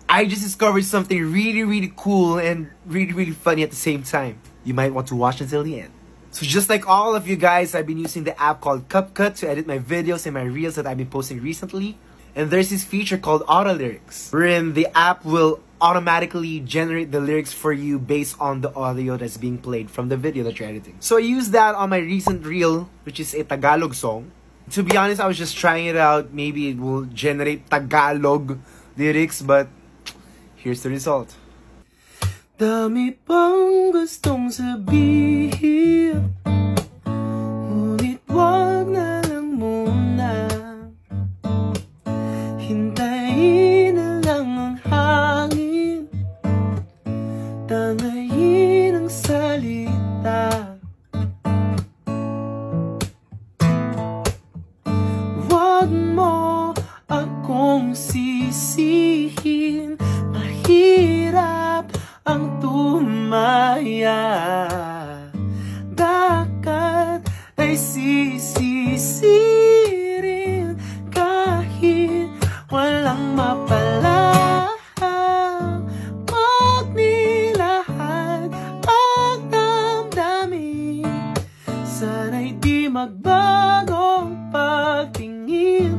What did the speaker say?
I just discovered something really cool and really funny at the same time. You might want to watch until the end. So just like all of you guys, I've been using the app called CapCut to edit my videos and my reels that I've been posting recently. And there's this feature called Auto Lyrics, wherein the app will automatically generate the lyrics for you based on the audio that's being played from the video that you're editing. So I used that on my recent reel, which is a Tagalog song. To be honest, I was just trying it out. Maybe it will generate Tagalog lyrics, but here's the result. Dami pang gustong sabihin, ngunit wag na lang muna. Hintayin na lang ang hangin, tangayin ang salita. Wag mo akong sisihin, mahirap ang tumaya. Bakit ay sisisirin kahit walang mapala? Magnilahat ang damdamin, sana'y di magbago ang pagtingin.